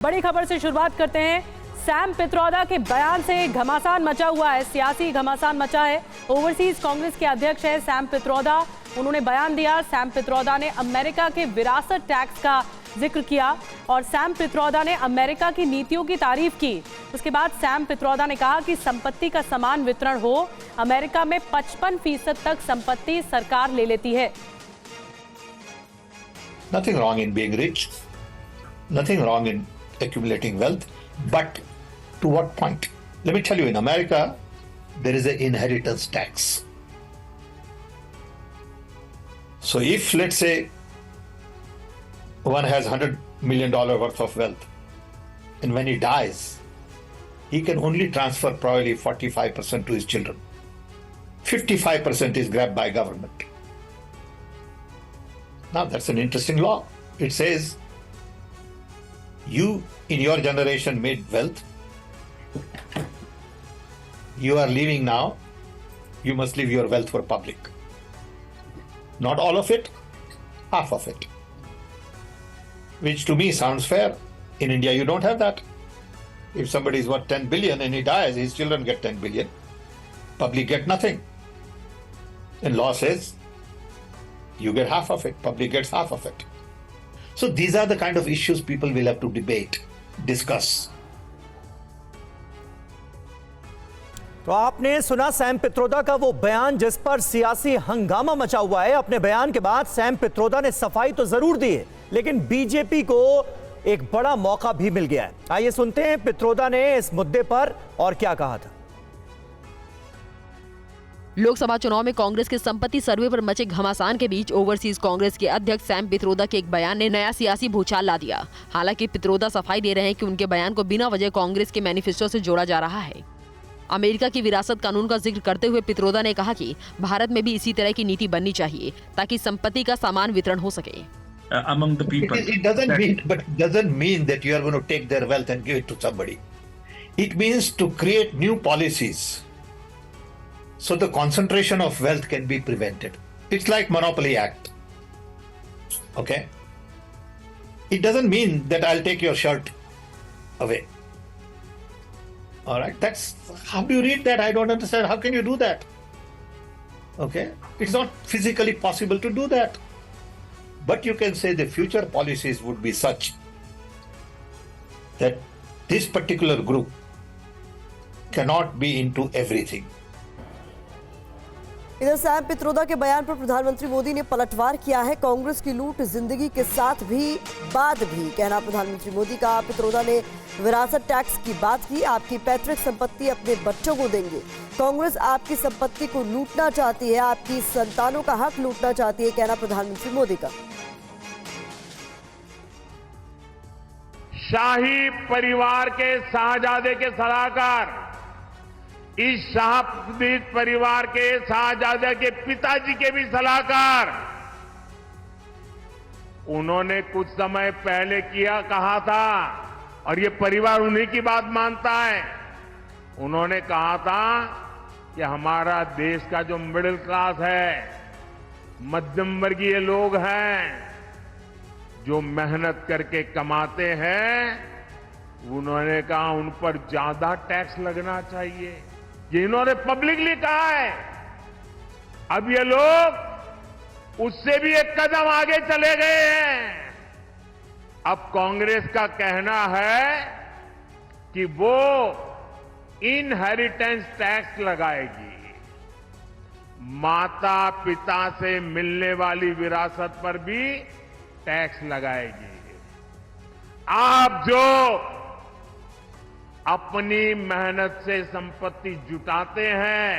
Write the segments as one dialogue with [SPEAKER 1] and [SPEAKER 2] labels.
[SPEAKER 1] बड़ी खबर से शुरुआत करते हैं। सैम पित्रोदा के बयान से घमासान मचा हुआ है, सियासी घमासान मचा है। ओवरसीज कांग्रेस के अध्यक्ष है सैम पित्रोदा, उन्होंने बयान दिया। सैम पित्रोदा ने अमेरिका के विरासत टैक्स का जिक्र किया और सैम पित्रोदा ने अमेरिका की नीतियों की तारीफ की। उसके बाद सैम पित्रोदा ने कहा कि संपत्ति का समान वितरण हो। अमेरिका में 55% तक संपत्ति सरकार ले लेती है।
[SPEAKER 2] Nothing wrong in being rich, nothing wrong in accumulating wealth, but to what point? Let me tell you, in America, there is an inheritance tax. So if, let's say, one has $100 million worth of wealth, and when he dies, he can only transfer probably 45% to his children. 55% is grabbed by government. Now that's an interesting law. It says, you in your generation made wealth, you are leaving now, you must leave your wealth for public. Not all of it, half of it. Which to me sounds fair. In India you don't have that. If somebody is worth 10 billion and he dies, his children get 10 billion. Public get nothing. And law says, you get half of it, public gets half of it. So these are the kind of issues people will have to debate, discuss.
[SPEAKER 3] तो आपने सुना Sam Pitroda का वो बयान जिस पर सियासी हंगामा मचा हुआ है। अपने बयान के बाद सैम पित्रोदा ने सफाई तो जरूर दी है, लेकिन बीजेपी को एक बड़ा मौका भी मिल गया है। आइए सुनते हैं पित्रोदा ने इस मुद्दे पर और क्या कहा था।
[SPEAKER 4] लोकसभा चुनाव में कांग्रेस के संपत्ति सर्वे पर मचे घमासान के बीच ओवरसीज कांग्रेस के अध्यक्ष सैम पित्रोदा के एक बयान ने नया सियासी भूचाल ला दिया। हालांकि पित्रोदा सफाई दे रहे हैं कि उनके बयान को बिना वजह कांग्रेस के मैनिफेस्टो से जोड़ा जा रहा है। अमेरिका की विरासत कानून का जिक्र करते हुए पित्रोदा ने कहा कि भारत में भी इसी तरह की नीति बननी चाहिए ताकि संपत्ति का समान वितरण हो सके।
[SPEAKER 5] Among the people.
[SPEAKER 2] It doesn't mean that you are going to take their wealth and give it to somebody. It means to create new policies so the concentration of wealth can be prevented. It's like Monopoly Act. Okay? It doesn't mean that I'll take your shirt away. All right? That's how do you read that? I don't understand. How can you do that? Okay? It's not physically possible to do that. But you can say the future policies would be such that this particular group cannot be into everything.
[SPEAKER 6] इधर Sam Pitroda के बयान पर प्रधानमंत्री मोदी ने पलटवार किया है। कांग्रेस की लूट जिंदगी के साथ भी बाद भी, कहना प्रधानमंत्री मोदी का। पित्रोदा ने विरासत टैक्स की बात की। आपकी पैतृक संपत्ति अपने बच्चों को देंगे। कांग्रेस आपकी संपत्ति को लूटना चाहती है, आपकी संतानों का हक लूटना चाहती है, कहना प्रधानमंत्री मोदी का।
[SPEAKER 7] शाही परिवार के शाहजादे के सलाहकार, इस शाही परिवार के शाहजादे के पिताजी के भी सलाहकार, उन्होंने कुछ समय पहले कहा था, और ये परिवार उन्हीं की बात मानता है। उन्होंने कहा था कि हमारा देश का जो मिडिल क्लास है, मध्यम वर्गीय लोग हैं, जो मेहनत करके कमाते हैं, उन्होंने कहा उन पर ज्यादा टैक्स लगना चाहिए। ये इन्होंने पब्लिकली कहा है। अब ये लोग उससे भी एक कदम आगे चले गए हैं। अब कांग्रेस का कहना है कि वो इनहेरिटेंस टैक्स लगाएगी। माता पिता से मिलने वाली विरासत पर भी टैक्स लगाएगी। आप जो अपनी मेहनत से संपत्ति जुटाते हैं,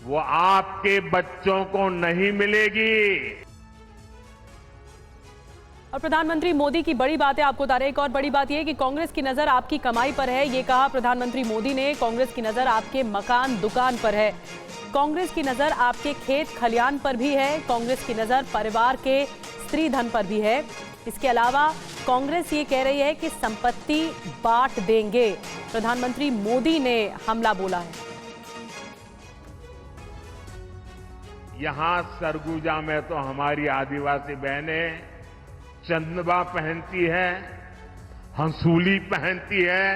[SPEAKER 7] वो आपके बच्चों को नहीं मिलेगी।
[SPEAKER 1] और प्रधानमंत्री मोदी की बड़ी बात है, आपको बता रहे, एक और बड़ी बात यह है कि कांग्रेस की नजर आपकी कमाई पर है। ये कहा प्रधानमंत्री मोदी ने, कांग्रेस की नजर आपके मकान दुकान पर है, कांग्रेस की नजर आपके खेत खलियान पर भी है, कांग्रेस की नजर परिवार के स्त्री धन पर भी है। इसके अलावा कांग्रेस ये कह रही है कि संपत्ति बांट देंगे। प्रधानमंत्री मोदी ने हमला बोला है।
[SPEAKER 7] यहां सरगुजा में तो हमारी आदिवासी बहनें चंदवा पहनती है, हंसूली पहनती है,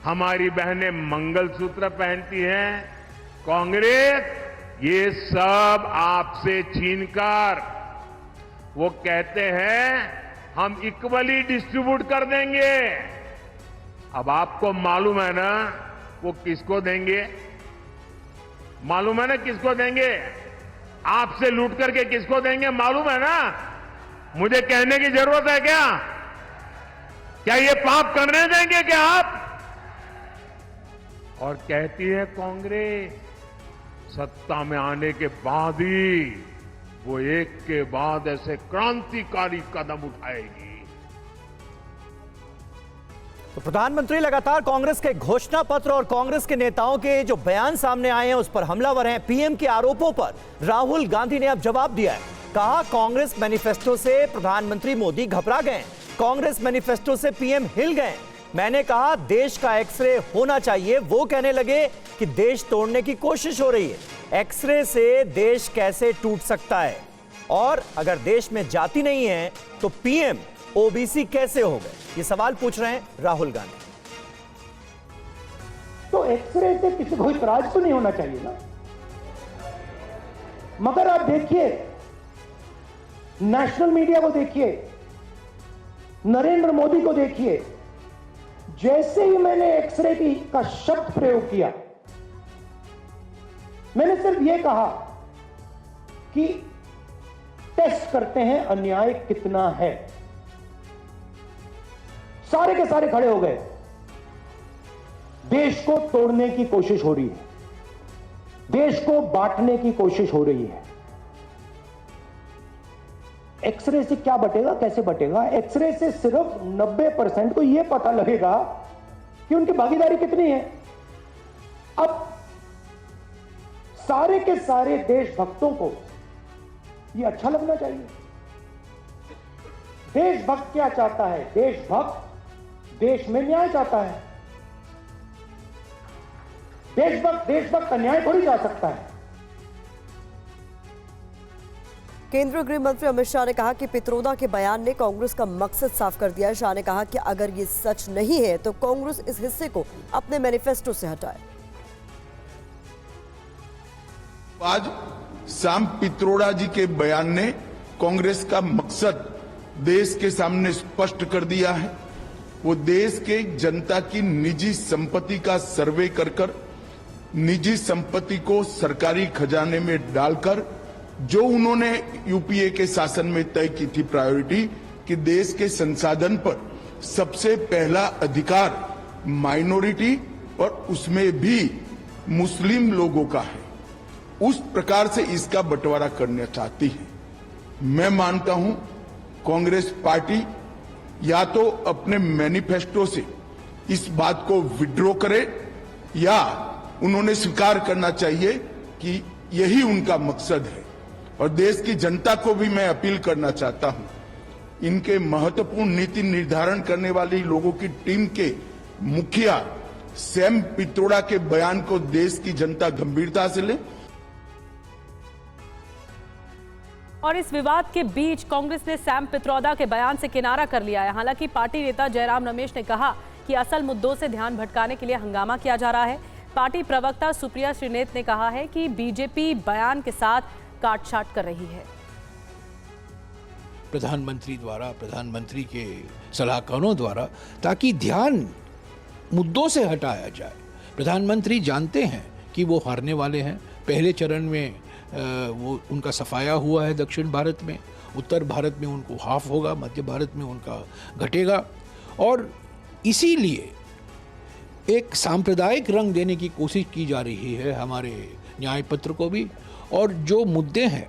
[SPEAKER 7] हमारी बहनें मंगलसूत्र पहनती हैं। कांग्रेस ये सब आपसे छीनकर वो कहते हैं हम इक्वली डिस्ट्रीब्यूट कर देंगे। अब आपको मालूम है ना वो किसको देंगे? मालूम है ना किसको देंगे? आपसे लूट करके किसको देंगे मालूम है ना? मुझे कहने की जरूरत है क्या? क्या ये पाप करने देंगे क्या आप? और कहती है कांग्रेस सत्ता में आने के बाद ही वो एक के बाद ऐसे क्रांतिकारी कदम उठाएगी।
[SPEAKER 3] तो प्रधानमंत्री लगातार कांग्रेस के घोषणा पत्र और कांग्रेस के नेताओं के जो बयान सामने आए हैं उस पर हमलावर हैं। पीएम के आरोपों पर राहुल गांधी ने अब जवाब दिया है। कहा कांग्रेस मैनिफेस्टो से प्रधानमंत्री मोदी घबरा गए, कांग्रेस मैनिफेस्टो से पीएम हिल गए। मैंने कहा देश का एक्सरे होना चाहिए, वो कहने लगे कि देश तोड़ने की कोशिश हो रही है। एक्सरे से देश कैसे टूट सकता है? और अगर देश में जाति नहीं है तो पीएम ओबीसी कैसे हो गए? ये सवाल पूछ रहे हैं राहुल गांधी।
[SPEAKER 5] तो एक्सरे से किसी को इतराज तो नहीं होना चाहिए ना। मगर आप देखिए, नेशनल मीडिया को देखिए, नरेंद्र मोदी को देखिए, जैसे ही मैंने एक्सरे का शब्द प्रयोग किया, मैंने सिर्फ यह कहा कि टेस्ट करते हैं अन्याय कितना है। सारे के सारे खड़े हो गए। देश को तोड़ने की कोशिश हो रही है, देश को बांटने की कोशिश हो रही है। एक्सरे से क्या बटेगा, कैसे बटेगा? एक्सरे से सिर्फ 90% को यह पता लगेगा कि उनकी भागीदारी कितनी है। अब सारे के सारे देशभक्तों को यह अच्छा लगना चाहिए। देशभक्त क्या चाहता है? देशभक्त देश में न्याय चाहता है। देशभक्त अन्याय थोड़ी जा सकता है।
[SPEAKER 6] केंद्रीय गृह मंत्री अमित शाह ने कहा कि पित्रोदा के बयान ने कांग्रेस का मकसद साफ कर दिया है। शाह ने कहा कि अगर ये सच नहीं है तो कांग्रेस इस हिस्से को अपने मैनिफेस्टो से हटाए।
[SPEAKER 8] आज सैम पित्रोदा जी के बयान ने कांग्रेस का मकसद देश के सामने स्पष्ट कर दिया है। वो देश के जनता की निजी संपत्ति का सर्वे कर निजी संपत्ति को सरकारी खजाने में डालकर जो उन्होंने यूपीए के शासन में तय की थी प्रायोरिटी कि देश के संसाधन पर सबसे पहला अधिकार माइनॉरिटी और उसमें भी मुस्लिम लोगों का है, उस प्रकार से इसका बंटवारा करना चाहती है। मैं मानता हूं कांग्रेस पार्टी या तो अपने मैनिफेस्टो से इस बात को विड्रॉ करे या उन्होंने स्वीकार करना चाहिए कि यही उनका मकसद है। और देश की जनता को भी मैं अपील करना चाहता हूं, इनके महत्वपूर्ण नीति निर्धारण करने वाली लोगों की टीम के मुखिया सैम पित्रोदा के बयान को देश की जनता गंभीरता से ले।
[SPEAKER 1] और इस विवाद के बीच कांग्रेस ने सैम पित्रोदा के बयान से किनारा कर लिया है। हालांकि पार्टी नेता जयराम रमेश ने कहा कि असल मुद्दों से ध्यान भटकाने के लिए हंगामा किया जा रहा है। पार्टी प्रवक्ता सुप्रिया श्रीनेत ने कहा है कि बीजेपी बयान के साथ काटछाट कर रही है।
[SPEAKER 9] प्रधानमंत्री द्वारा, प्रधानमंत्री के सलाहकारों द्वारा, ताकि ध्यान मुद्दों से हटाया जाए। प्रधानमंत्री जानते हैं कि वो हारने वाले हैं। पहले चरण में वो उनका सफाया हुआ है दक्षिण भारत में, उत्तर भारत में उनको हाफ होगा, मध्य भारत में उनका घटेगा। और इसीलिए एक सांप्रदायिक रंग देने की कोशिश की जा रही है हमारे न्याय पत्र को भी। और जो मुद्दे हैं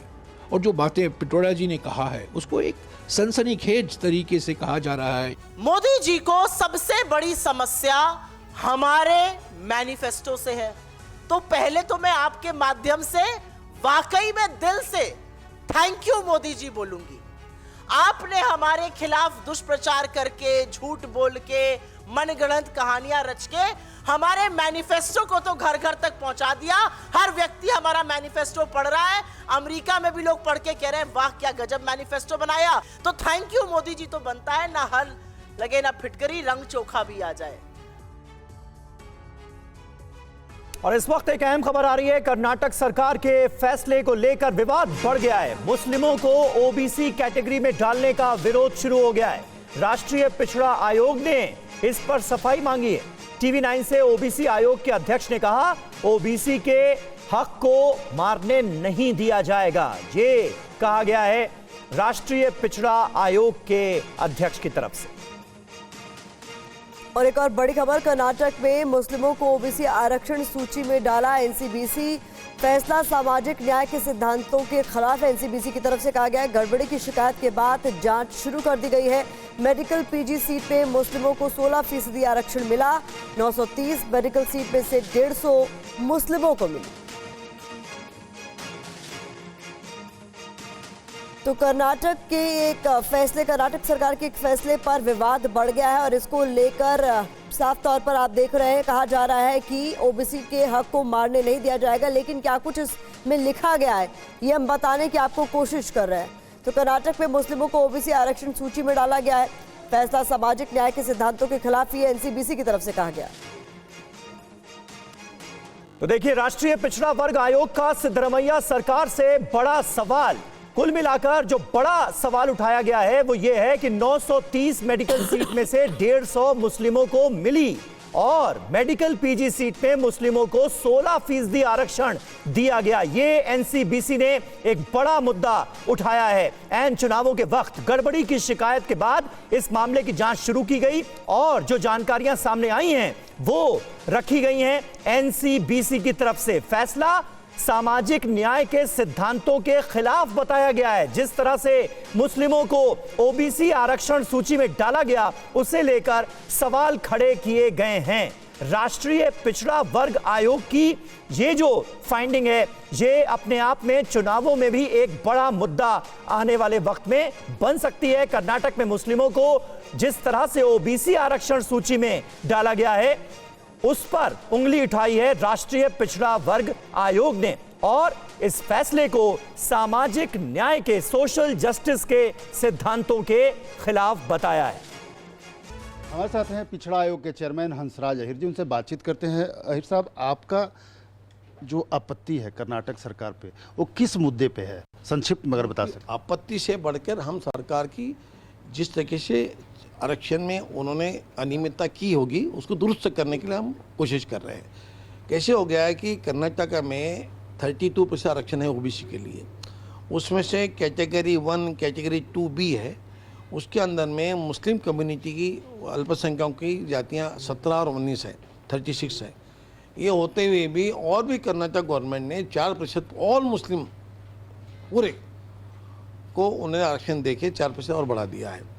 [SPEAKER 9] और जो बातें पित्रोदा जी ने कहा है उसको एक सनसनीखेज तरीके से कहा जा रहा है।
[SPEAKER 10] मोदी जी को सबसे बड़ी समस्या हमारे मैनिफेस्टो से है। तो पहले तो मैं आपके माध्यम से वाकई में दिल से थैंक यू मोदी जी बोलूंगी। आपने हमारे खिलाफ दुष्प्रचार करके, झूठ बोल के, मनगढ़ंत कहानियां रच के हमारे मैनिफेस्टो को तो घर घर तक पहुंचा दिया। हर व्यक्ति हमारा मैनिफेस्टो पढ़ रहा है। अमेरिका में भी लोग पढ़ के कह रहे हैं वाह क्या गजब मैनिफेस्टो बनाया। तो थैंक यू मोदी जी तो बनता है ना। हर लगे ना फिटकरी रंग चोखा भी आ जाए।
[SPEAKER 3] और इस वक्त एक अहम खबर आ रही है। कर्नाटक सरकार के फैसले को लेकर विवाद बढ़ गया है। मुस्लिमों को ओबीसी कैटेगरी में डालने का विरोध शुरू हो गया है। राष्ट्रीय पिछड़ा आयोग ने इस पर सफाई मांगी है। टीवी 9 से ओबीसी आयोग के अध्यक्ष ने कहा, ओबीसी के हक को मारने नहीं दिया जाएगा। ये कहा गया है राष्ट्रीय पिछड़ा आयोग के अध्यक्ष की तरफ से।
[SPEAKER 6] और एक और बड़ी खबर, कर्नाटक में मुस्लिमों को ओबीसी आरक्षण सूची में डाला एनसीबीसी। फैसला सामाजिक न्याय के सिद्धांतों के खिलाफ एनसीबीसी की तरफ से कहा गया है। गड़बड़ी की शिकायत के बाद जांच शुरू कर दी गई है। मेडिकल पीजी सीट में मुस्लिमों को 16% आरक्षण मिला। 930 मेडिकल सीट में से 150 मुस्लिमों को मिली। तो कर्नाटक सरकार के एक फैसले पर विवाद बढ़ गया है और इसको लेकर साफ तौर पर आप देख रहे हैं, कहा जा रहा है कि ओबीसी के हक को मारने नहीं दिया जाएगा। लेकिन क्या कुछ इसमें लिखा गया है ये हम बताने की आपको कोशिश कर रहे हैं। तो कर्नाटक में मुस्लिमों को ओबीसी आरक्षण सूची में डाला गया है। फैसला सामाजिक न्याय के सिद्धांतों के खिलाफ ये एनसीबीसी की तरफ से कहा गया।
[SPEAKER 3] तो देखिए, राष्ट्रीय पिछड़ा वर्ग आयोग का सिद्धरमैया सरकार से बड़ा सवाल। कुल मिलाकर जो बड़ा सवाल उठाया गया है वो ये है कि 930 मेडिकल सीट में से 150 मुस्लिमों को मिली और मेडिकल पीजी सीट में मुस्लिमों को 16% आरक्षण दिया गया। ये एनसीबीसी ने एक बड़ा मुद्दा उठाया है। ऐन चुनावों के वक्त गड़बड़ी की शिकायत के बाद इस मामले की जांच शुरू की गई और जो जानकारियां सामने आई हैं वो रखी गई हैं एनसीबीसी की तरफ से। फैसला सामाजिक न्याय के सिद्धांतों के खिलाफ बताया गया है। जिस तरह से मुस्लिमों को ओबीसी आरक्षण सूची में डाला गया उसे लेकर सवाल खड़े किए गए हैं। राष्ट्रीय पिछड़ा वर्ग आयोग की ये जो फाइंडिंग है ये अपने आप में चुनावों में भी एक बड़ा मुद्दा आने वाले वक्त में बन सकती है। कर्नाटक में मुस्लिमों को जिस तरह से ओबीसी आरक्षण सूची में डाला गया है उस पर उंगली उठाई है राष्ट्रीय पिछड़ा वर्ग आयोग ने और इस फैसले को सामाजिक न्याय के, सोशल जस्टिस के सिद्धांतों के खिलाफ बताया है।
[SPEAKER 11] हमारे साथ हैं पिछड़ा आयोग के चेयरमैन हंसराज अहिर जी, उनसे बातचीत करते हैं। अहिर साहब, आपका जो आपत्ति है कर्नाटक सरकार पे वो किस मुद्दे पे है, संक्षिप्त में अगर बता सकते।
[SPEAKER 9] आपत्ति से बढ़कर हम सरकार की जिस तरीके से आरक्षण में उन्होंने अनियमितता की होगी उसको दुरुस्त करने के लिए हम कोशिश कर रहे हैं। कैसे हो गया है कि कर्नाटक में 32% आरक्षण है ओबीसी के लिए, उसमें से कैटेगरी 1 कैटेगरी 2B है, उसके अंदर में मुस्लिम कम्युनिटी की अल्पसंख्यकों की जातियां 17 और 19 है, 36 है। ये होते हुए भी और भी कर्नाटक गवर्नमेंट ने 4% ऑल मुस्लिम पूरे को उन्हें आरक्षण देके 4% और बढ़ा दिया है।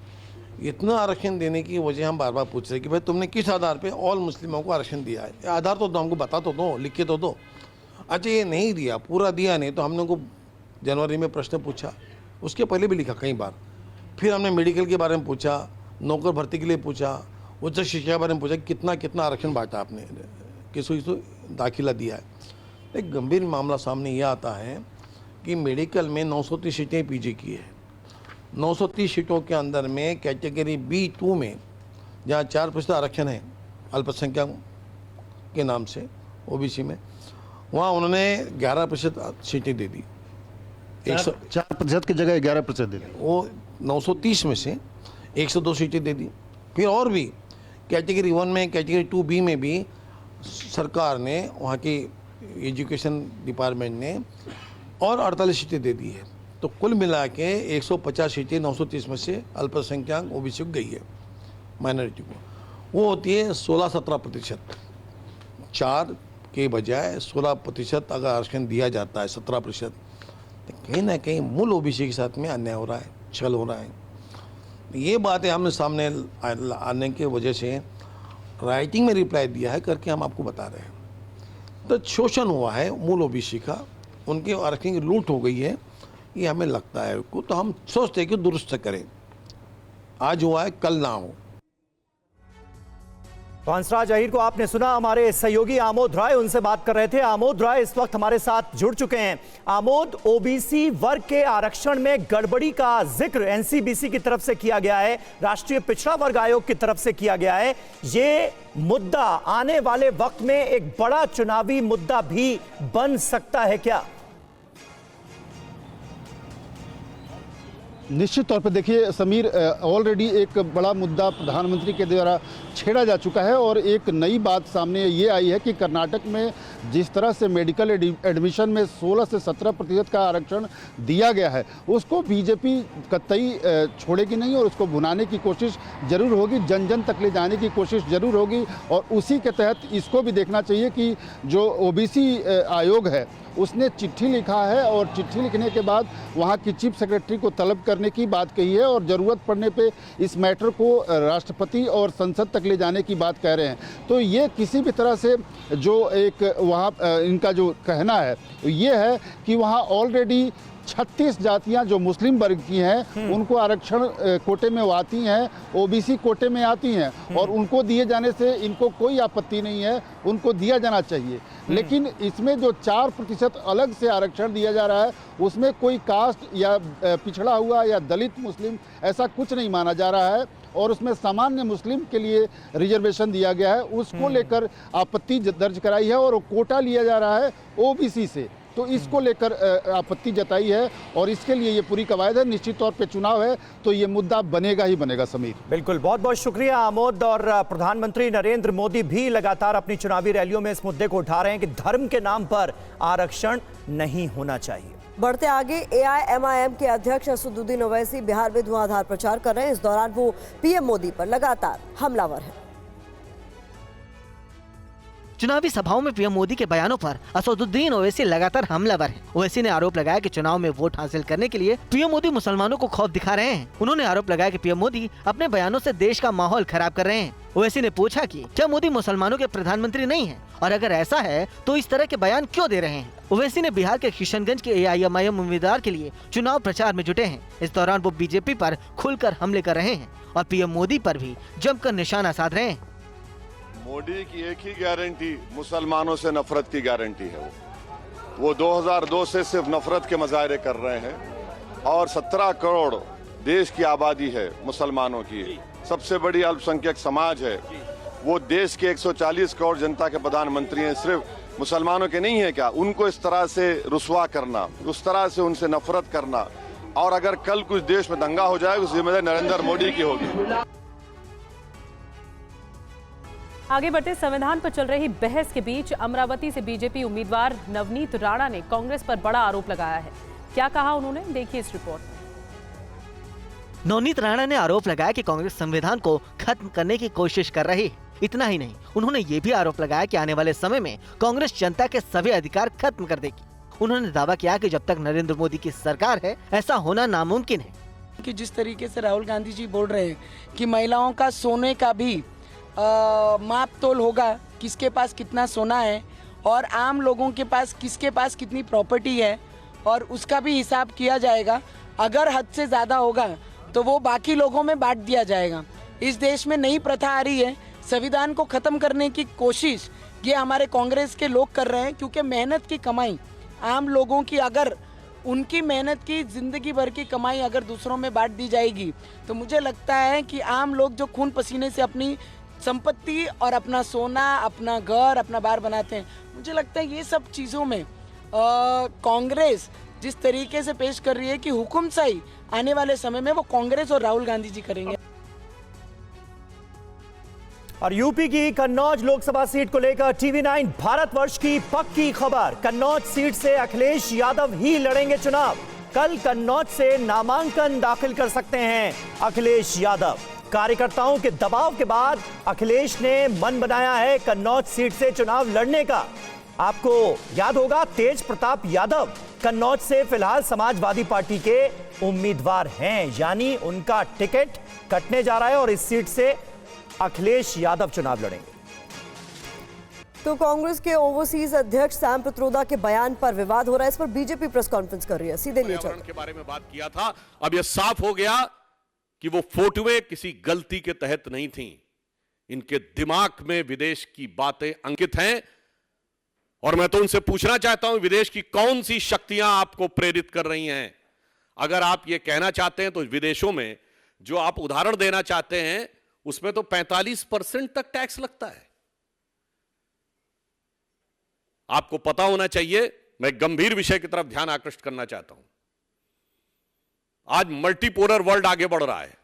[SPEAKER 9] इतना आरक्षण देने की वजह हम बार बार पूछ रहे हैं कि भाई तुमने किस आधार पे ऑल मुस्लिमों को आरक्षण दिया है, आधार तो दो, हमको बता तो दो, लिख के तो दो। अच्छा, ये नहीं दिया, पूरा दिया नहीं, तो हमने को जनवरी में प्रश्न पूछा, उसके पहले भी लिखा कई बार। फिर हमने मेडिकल के बारे में पूछा, नौकर भर्ती के लिए पूछा, उच्च शिक्षा के बारे में पूछा, कितना कितना आरक्षण बांटा आपने, किसको दाखिला दिया है। एक गंभीर मामला सामने यह आता है कि मेडिकल में 930 सीटें पीजी की है। 930 सीटों के अंदर में कैटेगरी B2 में जहाँ 4% आरक्षण है अल्पसंख्यक के नाम से ओबीसी में, वहाँ उन्होंने 11% सीटें दे दी।
[SPEAKER 11] 4% की जगह 11% दे दी।
[SPEAKER 9] वो 930 में से 102 सीटें दे दी। फिर और भी कैटेगरी 1 में, कैटेगरी 2B में भी सरकार ने, वहाँ की एजुकेशन डिपार्टमेंट ने और 48 सीटें दे दी है। तो कुल मिला के 150 सीटें 930 में से अल्पसंख्यक ओबीसी को गई है, माइनॉरिटी को। वो होती है 16-17%। 4 के बजाय 16% अगर आरक्षण दिया जाता है, 17%, तो कहीं ना कहीं मूल ओबीसी के साथ में अन्याय हो रहा है, छल हो रहा है। ये बातें हमने सामने आने की वजह से राइटिंग में रिप्लाई दिया है करके हम आपको बता रहे हैं। तो शोषण हुआ है मूल ओबीसी का, उनके आरक्षण की लूट हो गई है, ये हमें लगता है को, तो हम सोचते हैं कि दुरुस्त करें। आज हुआ है कल ना हो।
[SPEAKER 3] तो हंसराज अहीर को आपने सुना, हमारे सहयोगी आमोद राय उनसे बात कर रहे थे। आमोद राय इस वक्त हमारे साथ जुड़ चुके हैं। आमोद, ओबीसी वर्ग के आरक्षण में गड़बड़ी का जिक्र एनसीबीसी की तरफ से किया गया है, राष्ट्रीय पिछड़ा वर्ग आयोग की तरफ से किया गया है। ये मुद्दा आने वाले वक्त में एक बड़ा चुनावी मुद्दा भी बन सकता है क्या?
[SPEAKER 11] निश्चित तौर पर देखिए समीर, ऑलरेडी एक बड़ा मुद्दा प्रधानमंत्री के द्वारा छेड़ा जा चुका है और एक नई बात सामने ये आई है कि कर्नाटक में जिस तरह से मेडिकल एडमिशन में 16 से 17% का आरक्षण दिया गया है, उसको बीजेपी कतई छोड़ेगी नहीं और उसको भुनाने की कोशिश जरूर होगी, जन जन तक ले जाने की कोशिश जरूर होगी। और उसी के तहत इसको भी देखना चाहिए कि जो ओबीसी आयोग है उसने चिट्ठी लिखा है और चिट्ठी लिखने के बाद वहाँ की चीफ सेक्रेटरी को तलब करने की बात कही है और ज़रूरत पड़ने पे इस मैटर को राष्ट्रपति और संसद तक ले जाने की बात कह रहे हैं। तो ये किसी भी तरह से जो एक वहाँ इनका जो कहना है ये है कि वहाँ ऑलरेडी 36 जातियां जो मुस्लिम वर्ग की हैं उनको आरक्षण कोटे में आती हैं, ओबीसी कोटे में आती हैं और उनको दिए जाने से इनको कोई आपत्ति नहीं है, उनको दिया जाना चाहिए। लेकिन इसमें जो 4% अलग से आरक्षण दिया जा रहा है उसमें कोई कास्ट या पिछड़ा हुआ या दलित मुस्लिम ऐसा कुछ नहीं माना जा रहा है और उसमें सामान्य मुस्लिम के लिए रिजर्वेशन दिया गया है, उसको लेकर आपत्ति दर्ज कराई है और कोटा लिया जा रहा है ओबीसी से, तो इसको लेकर आपत्ति जताई है और इसके लिए ये पूरी कवायद है। निश्चित तौर पे चुनाव है तो ये मुद्दा बनेगा ही बनेगा। समीर,
[SPEAKER 3] बिल्कुल, बहुत बहुत शुक्रिया आमोद। और प्रधानमंत्री नरेंद्र मोदी भी लगातार अपनी चुनावी रैलियों में इस मुद्दे को उठा रहे हैं कि धर्म के नाम पर आरक्षण नहीं होना चाहिए।
[SPEAKER 6] बढ़ते आगे, एआईएमआईएम के अध्यक्ष असदुद्दीन ओवैसी बिहार में धुआंधार प्रचार कर रहे हैं। इस दौरान वो पीएम मोदी पर लगातार हमलावर हैं।
[SPEAKER 12] चुनावी सभाओं में पीएम मोदी के बयानों पर असदुद्दीन ओवैसी लगातार हमलावर हैं। ओवैसी ने आरोप लगाया कि चुनाव में वोट हासिल करने के लिए पीएम मोदी मुसलमानों को खौफ दिखा रहे हैं। उन्होंने आरोप लगाया कि पीएम मोदी अपने बयानों से देश का माहौल खराब कर रहे हैं। ओवैसी ने पूछा कि क्या मोदी मुसलमानों के प्रधानमंत्री नहीं हैं और अगर ऐसा है तो इस तरह के बयान क्यों दे रहे हैं। ओवैसी ने बिहार के किशनगंज के एआईएमआईएम उम्मीदवार के लिए चुनाव प्रचार में जुटे हैं। इस दौरान वो बीजेपी पर खुलकर हमले कर रहे हैं और पीएम मोदी पर भी जमकर निशाना साध रहे हैं।
[SPEAKER 13] मोदी की एक ही गारंटी मुसलमानों से नफरत की गारंटी है। वो 2002 से सिर्फ नफरत के मुजाहरे कर रहे हैं और 17 करोड़ देश की आबादी है मुसलमानों की, सबसे बड़ी अल्पसंख्यक समाज है। वो देश के 140 करोड़ जनता के प्रधानमंत्री हैं, सिर्फ मुसलमानों के नहीं है क्या? उनको इस तरह से रुसवा करना, उस तरह से उनसे नफरत करना और अगर कल कुछ देश में दंगा हो जाए, उस जिम्मेदारी नरेंद्र मोदी की होगी।
[SPEAKER 1] आगे बढ़ते, संविधान पर चल रही बहस के बीच अमरावती से बीजेपी उम्मीदवार नवनीत राणा ने कांग्रेस पर बड़ा आरोप लगाया है। क्या कहा उन्होंने, देखिए इस रिपोर्ट में।
[SPEAKER 12] नवनीत राणा ने आरोप लगाया कि कांग्रेस संविधान को खत्म करने की कोशिश कर रही है। इतना ही नहीं, उन्होंने ये भी आरोप लगाया कि आने वाले समय में कांग्रेस जनता के सभी अधिकार खत्म कर देगी। उन्होंने दावा किया कि जब तक नरेंद्र मोदी की सरकार है ऐसा होना नामुमकिन है।
[SPEAKER 14] कि जिस तरीके से राहुल गांधी जी बोल रहे हैं कि महिलाओं का सोने का भी माप तोल होगा, किसके पास कितना सोना है और आम लोगों के पास किसके पास कितनी प्रॉपर्टी है और उसका भी हिसाब किया जाएगा। अगर हद से ज़्यादा होगा तो वो बाकी लोगों में बांट दिया जाएगा। इस देश में नई प्रथा आ रही है, संविधान को ख़त्म करने की कोशिश ये हमारे कांग्रेस के लोग कर रहे हैं, क्योंकि मेहनत की कमाई आम लोगों की, अगर उनकी मेहनत की ज़िंदगी भर की कमाई अगर दूसरों में बांट दी जाएगी तो मुझे लगता है कि आम लोग जो खून पसीने से अपनी संपत्ति और अपना सोना, अपना घर, अपना बार बनाते हैं, मुझे लगता है ये सब चीज़ों में कांग्रेस जिस तरीके से पेश कर रही है कि हुकुमशाही आने वाले समय में वो कांग्रेस और राहुल गांधी जी करेंगे।
[SPEAKER 3] और यूपी की कन्नौज लोकसभा सीट को लेकर टीवी9 भारतवर्ष की पक्की खबर। कन्नौज सीट से अखिलेश यादव ही लड़ेंगे चुनाव। कल कन्नौज से नामांकन दाखिल कर सकते हैं अखिलेश यादव। कार्यकर्ताओं के दबाव के बाद अखिलेश ने मन बनाया है कन्नौज सीट से चुनाव लड़ने का। आपको याद होगा, तेज प्रताप यादव कन्नौज से फिलहाल समाजवादी पार्टी के उम्मीदवार हैं, यानी उनका टिकट कटने जा रहा है और इस सीट से अखिलेश यादव चुनाव लड़ेंगे।
[SPEAKER 6] तो कांग्रेस के ओवरसीज अध्यक्ष सैम पित्रोदा के बयान पर विवाद हो रहा है। इस पर बीजेपी प्रेस कॉन्फ्रेंस कर रही है, सीधे लिए चलते हैं।
[SPEAKER 15] के बारे में बात किया था, अब यह साफ हो गया कि वो फोटोएं किसी गलती के तहत नहीं थी, इनके दिमाग में विदेश की बातें अंकित हैं। और मैं तो उनसे पूछना चाहता हूं, विदेश की कौन सी शक्तियां आपको प्रेरित कर रही हैं? अगर आप ये कहना चाहते हैं तो विदेशों में जो आप उदाहरण देना चाहते हैं उसमें तो 45% तक टैक्स लगता है। आपको पता होना चाहिए, मैं गंभीर विषय की तरफ ध्यान आकृष्ट करना चाहता हूं। आज मल्टीपोलर वर्ल्ड आगे बढ़ रहा है।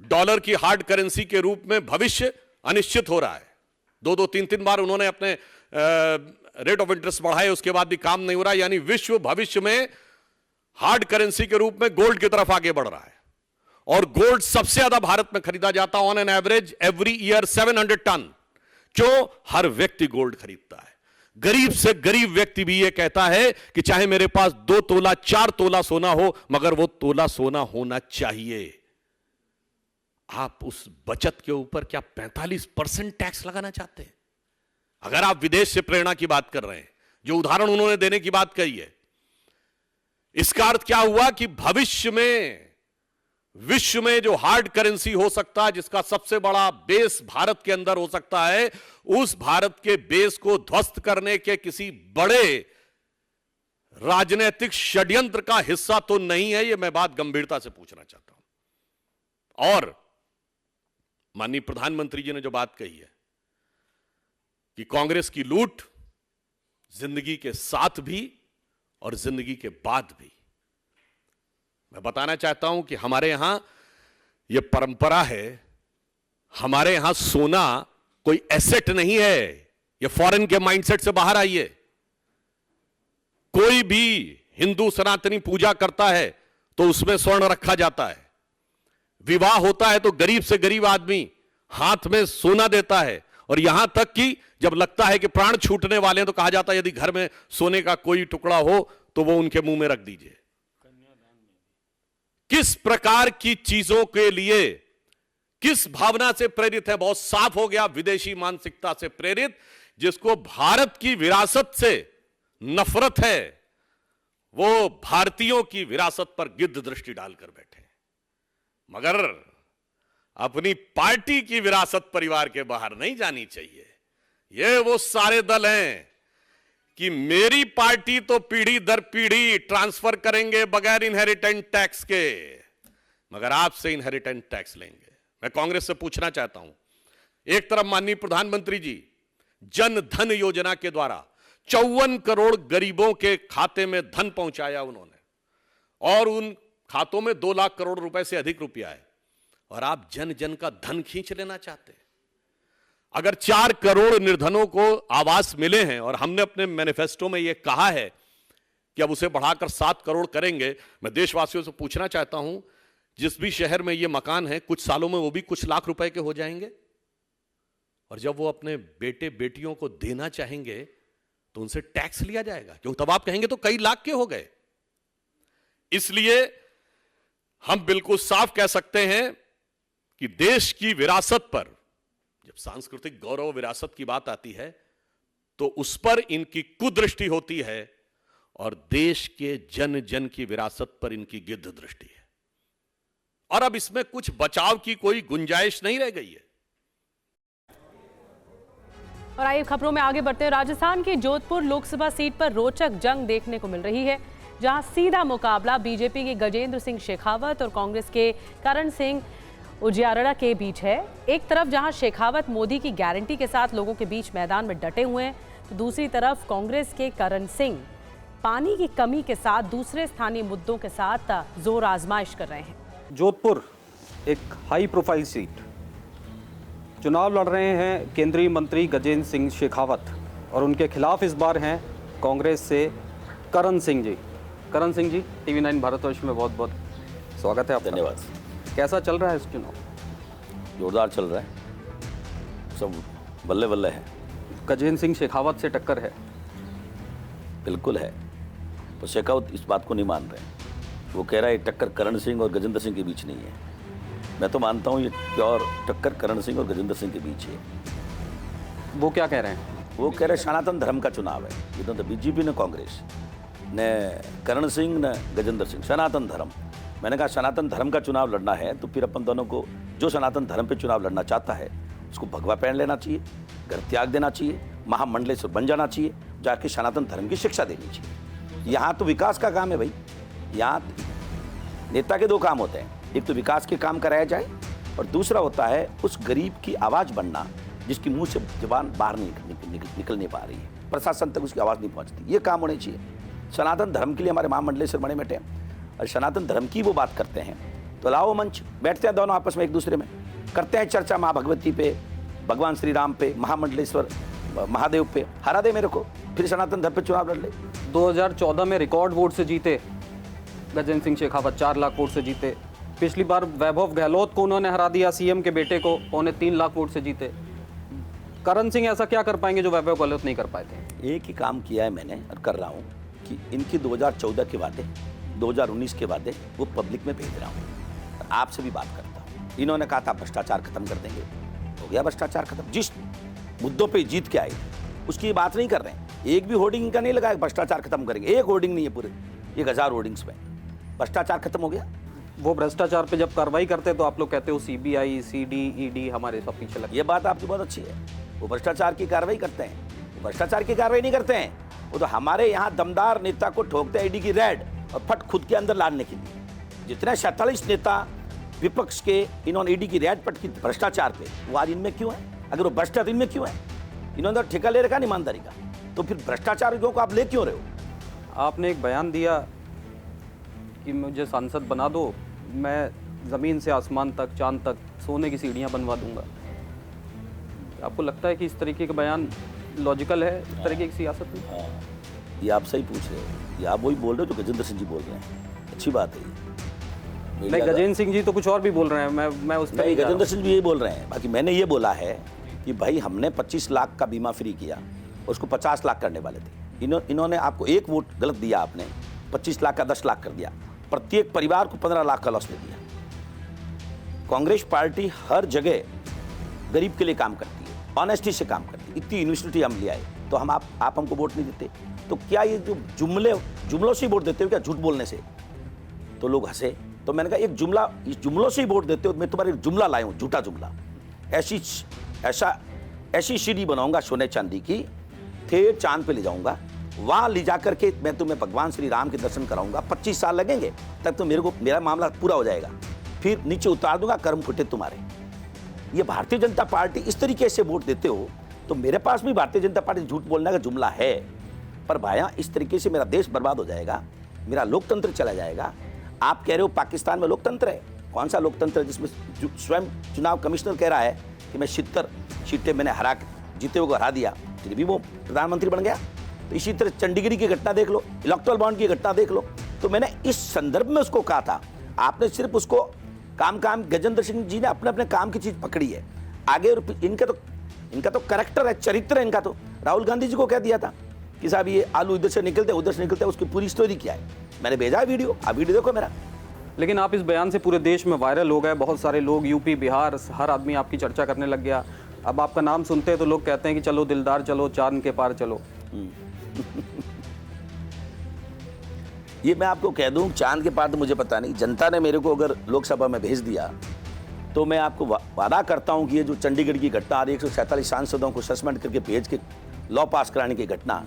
[SPEAKER 15] डॉलर की हार्ड करेंसी के रूप में भविष्य अनिश्चित हो रहा है। 2-3 बार उन्होंने अपने रेट ऑफ इंटरेस्ट बढ़ाए, उसके बाद भी काम नहीं हो रहा। यानी विश्व भविष्य में हार्ड करेंसी के रूप में गोल्ड की तरफ आगे बढ़ रहा है। और गोल्ड सबसे ज्यादा भारत में खरीदा जाता है, on an average every year 700 ton. क्यों? हर व्यक्ति गोल्ड खरीदता है। गरीब से गरीब व्यक्ति भी यह कहता है कि चाहे मेरे पास 2 तोला 4 तोला सोना हो, मगर वो तोला सोना होना चाहिए। आप उस बचत के ऊपर क्या 45% टैक्स लगाना चाहते हैं? अगर आप विदेश से प्रेरणा की बात कर रहे हैं, जो उदाहरण उन्होंने देने की बात कही है, इसका अर्थ क्या हुआ कि भविष्य में विश्व में जो हार्ड करेंसी हो सकता है, जिसका सबसे बड़ा बेस भारत के अंदर हो सकता है, उस भारत के बेस को ध्वस्त करने के किसी बड़े राजनीतिक षड्यंत्र का हिस्सा तो नहीं है। यह मैं बात गंभीरता से पूछना चाहता हूं। और माननीय प्रधानमंत्री जी ने जो बात कही है कि कांग्रेस की लूट जिंदगी के साथ भी और जिंदगी के बाद भी, मैं बताना चाहता हूं कि हमारे यहां यह परंपरा है। हमारे यहां सोना कोई एसेट नहीं है। यह फॉरेन के माइंडसेट से बाहर आइए। कोई भी हिंदू सनातनी पूजा करता है तो उसमें स्वर्ण रखा जाता है। विवाह होता है तो गरीब से गरीब आदमी हाथ में सोना देता है। और यहां तक कि जब लगता है कि प्राण छूटने वाले हैं तो कहा जाता है यदि घर में सोने का कोई टुकड़ा हो तो वो उनके मुंह में रख दीजिए। किस प्रकार की चीजों के लिए, किस भावना से प्रेरित है? बहुत साफ हो गया, विदेशी मानसिकता से प्रेरित। जिसको भारत की विरासत से नफरत है, वो भारतीयों की विरासत पर गिद्ध दृष्टि डालकर बैठे। मगर अपनी पार्टी की विरासत परिवार के बाहर नहीं जानी चाहिए। ये वो सारे दल हैं कि मेरी पार्टी तो पीढ़ी दर पीढ़ी ट्रांसफर करेंगे बगैर इनहेरिटेंट टैक्स के, मगर आपसे इनहेरिटेंट टैक्स लेंगे। मैं कांग्रेस से पूछना चाहता हूं, एक तरफ माननीय प्रधानमंत्री जी जन धन योजना के द्वारा 54 करोड़ गरीबों के खाते में धन पहुंचाया उन्होंने, और उन खातों में 2 लाख करोड़ रुपए से अधिक रुपया है। और आप जन जन का धन खींच लेना चाहते हैं। अगर 4 करोड़ निर्धनों को आवास मिले हैं और हमने अपने मैनिफेस्टो में यह कहा है कि अब उसे बढ़ाकर 7 करोड़ करेंगे, मैं देशवासियों से पूछना चाहता हूं, जिस भी शहर में ये मकान है कुछ सालों में वो भी कुछ लाख रुपए के हो जाएंगे। और जब वो अपने बेटे बेटियों को देना चाहेंगे तो उनसे टैक्स लिया जाएगा, क्योंकि तब आप कहेंगे तो कई लाख के हो गए। इसलिए हम बिल्कुल साफ कह सकते हैं कि देश की विरासत पर, जब सांस्कृतिक गौरव विरासत की बात आती है तो उस पर इनकी कुदृष्टि होती है, और देश के जन जन की विरासत पर इनकी गिद्ध दृष्टि है। और अब इसमें कुछ बचाव की कोई गुंजाइश नहीं रह गई है।
[SPEAKER 1] और आइए खबरों में आगे बढ़ते हैं। राजस्थान की जोधपुर लोकसभा सीट पर रोचक जंग देखने को मिल रही है, जहां सीधा मुकाबला बीजेपी के गजेंद्र सिंह शेखावत और कांग्रेस के करण सिंह उजियारड़ा के बीच है। एक तरफ जहां शेखावत मोदी की गारंटी के साथ लोगों के बीच मैदान में डटे हुए हैं, तो दूसरी तरफ कांग्रेस के करण सिंह पानी की कमी के साथ दूसरे स्थानीय मुद्दों के साथ जोर आजमाइश कर रहे हैं।
[SPEAKER 16] जोधपुर एक हाई प्रोफाइल सीट, चुनाव लड़ रहे हैं केंद्रीय मंत्री गजेंद्र सिंह शेखावत, और उनके खिलाफ इस बार हैं कांग्रेस से करण सिंह जी। करण सिंह जी, टीवी 9 भारतवर्ष में बहुत बहुत स्वागत है आपका।
[SPEAKER 17] धन्यवाद।
[SPEAKER 16] कैसा चल रहा है इस चुनाव?
[SPEAKER 17] जोरदार चल रहा है, सब बल्ले बल्ले है।
[SPEAKER 16] गजेंद्र सिंह शेखावत से टक्कर है?
[SPEAKER 17] बिल्कुल है, तो शेखावत इस बात को नहीं मान रहे। वो कह रहा है टक्कर करण सिंह और गजेंद्र सिंह के बीच नहीं है। मैं तो मानता हूँ ये प्योर टक्कर करण सिंह और गजेंद्र सिंह के बीच है।
[SPEAKER 16] वो क्या कह रहे हैं?
[SPEAKER 17] वो कह रहे सनातन धर्म का चुनाव है। ये तो बीजेपी ने कांग्रेस ने करण सिंह न गजेंद्र सिंह, सनातन धर्म। मैंने कहा सनातन धर्म का चुनाव लड़ना है तो फिर अपन दोनों को, जो सनातन धर्म पे चुनाव लड़ना चाहता है उसको भगवा पहन लेना चाहिए, घर त्याग देना चाहिए, महामंडलेश्वर बन जाना चाहिए, जाके सनातन धर्म की शिक्षा देनी चाहिए। यहाँ तो विकास का काम है भाई। यहाँ नेता के दो काम होते हैं, एक तो विकास के काम कराया जाए और दूसरा होता है उस गरीब की आवाज़ बनना जिसकी मुंह से जबान बाहर निकल नहीं पा रही है, प्रशासन तक उसकी आवाज़ नहीं पहुँचती। ये काम होने चाहिए। सनातन धर्म के लिए हमारे महामंडलेश्वर बने बैठे हैं और सनातन धर्म की वो बात करते हैं, तो लाओ मंच, बैठते हैं दोनों आपस में एक दूसरे में, करते हैं चर्चा माँ भगवती पे, भगवान श्री राम पे, महामंडलेश्वर महादेव पे, हरा दे मेरे को, फिर सनातन धर्म पे चुनाव लड़ ले।
[SPEAKER 16] 2014 में रिकॉर्ड वोट से जीते गजेंद्र सिंह शेखावत, 4 लाख वोट से जीते। पिछली बार वैभव गहलोत को उन्होंने हरा दिया, सीएम के बेटे को, 3.25 लाख वोट से जीते। करण सिंह ऐसा क्या कर पाएंगे जो वैभव गहलोत नहीं कर पाए थे?
[SPEAKER 17] एक ही काम किया है मैंने और कर रहा हूँ कि इनकी 2014 के वादे, 2019 के वादे वो पब्लिक में भेज रहा हूँ। आपसे भी बात करता हूँ। इन्होंने कहा था भ्रष्टाचार खत्म कर देंगे, हो गया भ्रष्टाचार खत्म। जिस मुद्दों पे जीत के आए उसकी बात नहीं कर रहे हैं। एक भी होर्डिंग इनका नहीं लगाया भ्रष्टाचार खत्म करेंगे, एक होर्डिंग नहीं है पूरे 1000 होर्डिंग्स में। भ्रष्टाचार खत्म हो गया।
[SPEAKER 16] वो भ्रष्टाचार पे जब कार्रवाई करते तो आप लोग कहते हो सीबीआई, सीडी, ईडी हमारे सब पीछे लगे।
[SPEAKER 17] ये बात आपकी बहुत अच्छी है। वो भ्रष्टाचार की कार्रवाई करते हैं, वो भ्रष्टाचार की कार्रवाई नहीं करते हैं। वो तो हमारे यहाँ दमदार नेता को ठोकते हैं ईडी की रेड और फट खुद के अंदर लादने के लिए। जितने 47 नेता विपक्ष के इन्होंने ईडी की रेड पट की भ्रष्टाचार पे, वो आज इनमें क्यों है? अगर वो भ्रष्टाचार इनमें क्यों है? इन्होंने ठेका ले रखा ईमानदारी का, तो फिर भ्रष्टाचारियों को आप ले क्यों रहे हो?
[SPEAKER 16] आपने एक बयान दिया कि मुझे सांसद बना दो, मैं ज़मीन से आसमान तक, चांद तक सोने की सीढ़ियाँ बनवा दूंगा। आपको लगता है कि इस तरीके का बयान लॉजिकल है, इस तरीके की सियासत में?
[SPEAKER 17] हाँ, ये आप सही पूछ रहे हो। ये आप वही बोल रहे हो जो गजेंद्र सिंह जी बोल रहे हैं। अच्छी बात है ये।
[SPEAKER 16] नहीं, गजेंद्र सिंह जी तो कुछ और भी बोल रहे हैं। मैं उस पर
[SPEAKER 17] गजेंद्र सिंह जी यही बोल रहे हैं। बाकी मैंने ये बोला है कि भाई हमने 25 लाख का बीमा फ्री किया, उसको 50 लाख करने वाले थे। इन्होंने आपको एक वोट गलत दिया, आपने 25 लाख का 10 लाख कर दिया, प्रत्येक परिवार को 15 लाख का लॉस दे दिया। कांग्रेस पार्टी हर जगह गरीब के लिए काम करती है, ऑनेस्टी से काम करती है। इतनी यूनिवर्सिटी हम ले आए, तो हम आप हमको वोट नहीं देते, तो क्या ये जो जुमलों से वोट देते हो क्या, झूठ बोलने से? तो लोग हंसे। तो मैंने कहा एक जुमला, इस जुमलों से ही वोट देते हो, मैं तुम्हारे जुमला लाया हूँ, झूठा जुमला। ऐसी सीढ़ी बनाऊंगा सोने चांदी की, थे चांद पे ले जाऊंगा, वहां ले जाकर के मैं तुम्हें भगवान श्री राम के दर्शन कराऊंगा। 25 साल लगेंगे तब तो मेरा मामला पूरा हो जाएगा, फिर नीचे उतार दूंगा, कर्म फुटे तुम्हारे। ये भारतीय जनता पार्टी इस तरीके से वोट देते हो, तो मेरे पास भी भारतीय जनता पार्टी झूठ बोलने का जुमला है, पर भाया इस तरीके से मेरा देश बर्बाद हो जाएगा, मेरा लोकतंत्र चला जाएगा। आप कह रहे हो पाकिस्तान में लोकतंत्र है, कौन सा लोकतंत्र है जिसमें स्वयं चुनाव कमिश्नर कह रहा है कि मैं 70 सीटें मैंने जीते हुए को हरा दिया, फिर भी वो प्रधानमंत्री बन गया। तो इसी तरह चंडीगढ़ की घटना देख लो, इलेक्टोरल बॉन्ड की घटना देख लो। तो मैंने इस संदर्भ में उसको कहा था, आपने सिर्फ उसको काम गजेंद्र सिंह जी ने अपने काम की चीज पकड़ी है। आगे इनका तो करैक्टर है, चरित्र है इनका। तो राहुल गांधी जी को कह दिया था कि साहब ये आलू इधर से निकलते उधर से निकलते, उसकी पूरी स्टोरी क्या है, मैंने भेजा है वीडियो, आप वीडियो देखो मेरा।
[SPEAKER 16] लेकिन आप इस बयान से पूरे देश में वायरल हो गए, बहुत सारे लोग यूपी, बिहार, हर आदमी आपकी चर्चा करने लग गया। अब आपका नाम सुनते हैं तो लोग कहते हैं कि चलो दिलदार चलो, चांद के पार चलो।
[SPEAKER 17] ये मैं आपको कह दूं, चांद के पार तो मुझे पता नहीं, जनता ने मेरे को अगर लोकसभा में भेज दिया तो मैं आपको वादा करता हूं कि ये जो चंडीगढ़ की घटना और 147 सांसदों को सस्पेंड करके भेज के लॉ पास कराने की घटना,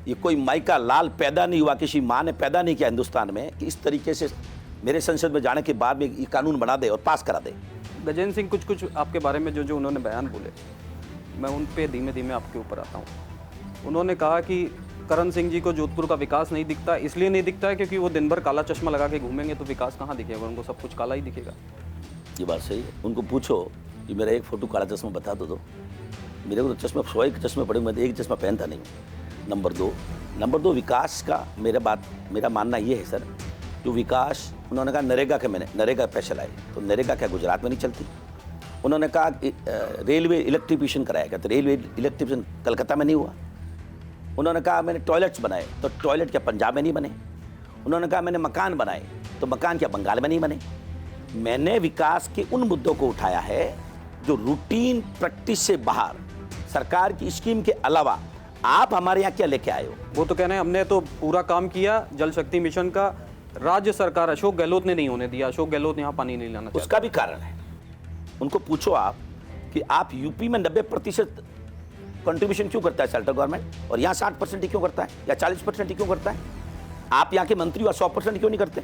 [SPEAKER 17] ये कोई माई का लाल पैदा नहीं हुआ, किसी माँ ने पैदा नहीं किया हिंदुस्तान में कि इस तरीके से मेरे संसद में जाने के बाद में ये कानून बना दे और पास करा दे।
[SPEAKER 16] गजेंद्र सिंह कुछ आपके बारे में जो उन्होंने बयान बोले, मैं उन पे धीमे धीमे आपके ऊपर आता हूँ। उन्होंने कहा कि करण सिंह जी को जोधपुर का विकास नहीं दिखता, इसलिए नहीं दिखता है क्योंकि वो दिन भर काला चश्मा लगा के घूमेंगे, तो विकास कहाँ दिखेगा, उनको सब कुछ काला ही दिखेगा।
[SPEAKER 17] ये बात सही है। उनको पूछो कि मेरा एक फोटो काला चश्मा बता दो, मेरे को तो चश्मा 100 चश्मे पड़े, मैं तो एक चश्मा पहनता नहीं। नंबर दो विकास का मेरा मानना ये है सर, जो विकास उन्होंने कहा नरेगा पैसे लाए, तो नरेगा क्या गुजरात में नहीं चलती? उन्होंने कहा रेलवे इलेक्ट्रिफिकेशन कराया गया, तो रेलवे इलेक्ट्रिफिकेशन कलकत्ता में नहीं हुआ। उन्होंने कहा मैंने टॉयलेट्स बनाए, तो टॉयलेट क्या पंजाब में नहीं बने? उन्होंने कहा मैंने मकान बनाए, तो मकान क्या बंगाल में नहीं बने? मैंने विकास के उन मुद्दों को उठाया है जो रूटीन प्रैक्टिस से बाहर, सरकार की स्कीम के अलावा आप हमारे यहाँ क्या लेके आए हो?
[SPEAKER 16] वो तो कहना है हमने तो पूरा काम किया जल शक्ति मिशन का, राज्य सरकार अशोक गहलोत ने नहीं होने दिया, अशोक गहलोत यहाँ पानी नहीं लाना चाहते।
[SPEAKER 17] उसका भी कारण है, उनको पूछो आप कि आप यूपी में 90% कंट्रीब्यूशन क्यों करता है सेंट्रल गवर्नमेंट और यहाँ 60% ही क्यों करता है या 40% ही क्यों करता है? आप यहाँ के मंत्री 100% क्यों नहीं करते?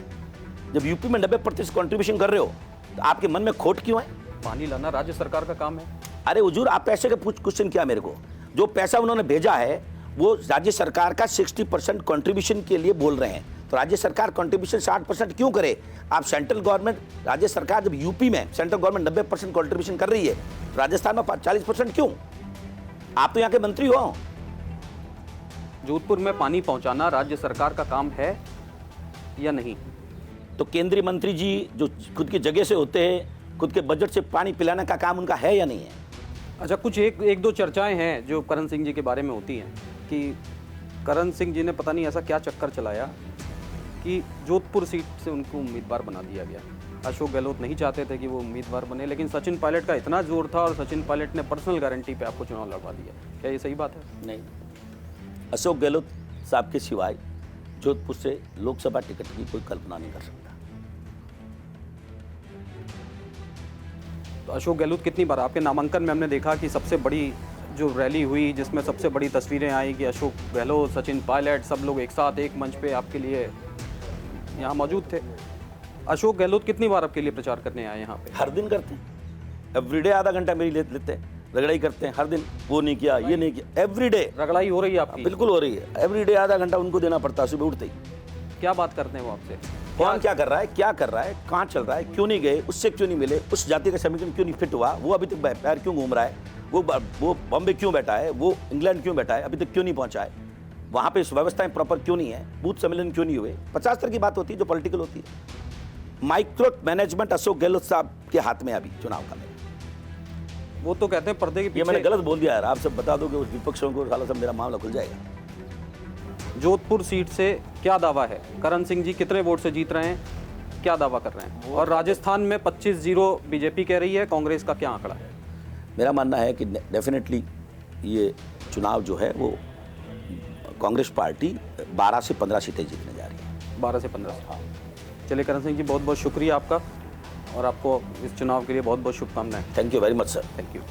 [SPEAKER 17] जब यूपी में 90% कंट्रीब्यूशन कर रहे हो तो आपके मन में खोट क्यों है?
[SPEAKER 16] पानी लाना राज्य सरकार का काम है।
[SPEAKER 17] अरे हुजूर, आप पैसे का क्वेश्चन किया मेरे को। जो पैसा उन्होंने भेजा है वो राज्य सरकार का 60% कंट्रीब्यूशन के लिए बोल रहे हैं, तो राज्य सरकार कंट्रीब्यूशन 60% क्यों करे? आप सेंट्रल गवर्नमेंट, राज्य सरकार जब यूपी में सेंट्रल गवर्नमेंट 90% कंट्रीब्यूशन कर रही है, तो राजस्थान में 40% क्यों? आप तो यहाँ के मंत्री हो।
[SPEAKER 16] जोधपुर में पानी पहुंचाना राज्य सरकार का काम है या नहीं?
[SPEAKER 17] तो केंद्रीय मंत्री जी जो खुद की जगह से होते हैं, खुद के बजट से पानी पिलाने का काम उनका है या नहीं है?
[SPEAKER 16] अच्छा, कुछ एक दो चर्चाएं हैं जो करण सिंह जी के बारे में होती हैं कि करण सिंह जी ने पता नहीं ऐसा क्या चक्कर चलाया कि जोधपुर सीट से उनको उम्मीदवार बना दिया गया। अशोक गहलोत नहीं चाहते थे कि वो उम्मीदवार बने, लेकिन सचिन पायलट का इतना जोर था और सचिन पायलट ने पर्सनल गारंटी पे आपको चुनाव लड़वा दिया। क्या ये सही बात है?
[SPEAKER 17] नहीं, अशोक गहलोत साहब के सिवाय जोधपुर से लोकसभा टिकट की कोई कल्पना नहीं कर सकता।
[SPEAKER 16] तो अशोक गहलोत कितनी बार आपके नामांकन में हमने देखा कि सबसे बड़ी जो रैली हुई जिसमें सबसे बड़ी तस्वीरें आई कि अशोक गहलोत, सचिन पायलट, सब लोग एक साथ एक मंच पे आपके लिए यहाँ मौजूद थे। अशोक गहलोत कितनी बार आपके लिए प्रचार करने आए यहाँ पे?
[SPEAKER 17] हर दिन करते हैं, एवरीडे आधा घंटा मेरी लेते हैं, रगड़ाई करते हैं हर दिन। वो नहीं किया, ये नहीं किया, एवरीडे
[SPEAKER 16] रगड़ाई हो रही है आपकी?
[SPEAKER 17] बिल्कुल हो रही है, एवरीडे आधा घंटा उनको देना पड़ता है सुबह उठते ही।
[SPEAKER 16] क्या बात करते हैं वो आपसे?
[SPEAKER 17] कौन क्या कर रहा है, क्या कर रहा है, कहाँ चल रहा है, क्यों नहीं गए, उससे क्यों नहीं मिले, उस जाति का समीकरण क्यों नहीं फिट हुआ, वो अभी तक पैर क्यों घूम रहा है, वो बॉम्बे क्यों बैठा है, वो इंग्लैंड क्यों बैठा है, अभी तक क्यों नहीं पहुंचा है, वहाँ पे व्यवस्थाएं प्रॉपर क्यों नहीं है, बूथ सम्मेलन क्यों नहीं हुए। 50 तरह की बात होती है जो पॉलिटिकल होती है। माइक्रो मैनेजमेंट अशोक गहलोत साहब के हाथ में अभी चुनाव का।
[SPEAKER 16] वो तो कहते हैं पर्दे के पीछे।
[SPEAKER 17] ये मैंने गलत बोल दिया यार, आप सब बता दोगे उस विपक्षों को, साला सब मेरा मामला खुल जाएगा।
[SPEAKER 16] जोधपुर सीट से क्या दावा है? करण सिंह जी कितने वोट से जीत रहे हैं, क्या दावा कर रहे हैं? और राजस्थान में 25-0 बीजेपी कह रही है, कांग्रेस का क्या आंकड़ा है?
[SPEAKER 17] मेरा मानना है कि डेफिनेटली ये चुनाव जो है वो कांग्रेस पार्टी 12 से 15 सीटें जीतने जा रही है।
[SPEAKER 16] 12 से 15। हाँ, चलिए करण सिंह जी, बहुत बहुत शुक्रिया आपका और आपको इस चुनाव के लिए बहुत बहुत शुभकामनाएं।
[SPEAKER 17] Thank you very much sir.
[SPEAKER 16] Thank you.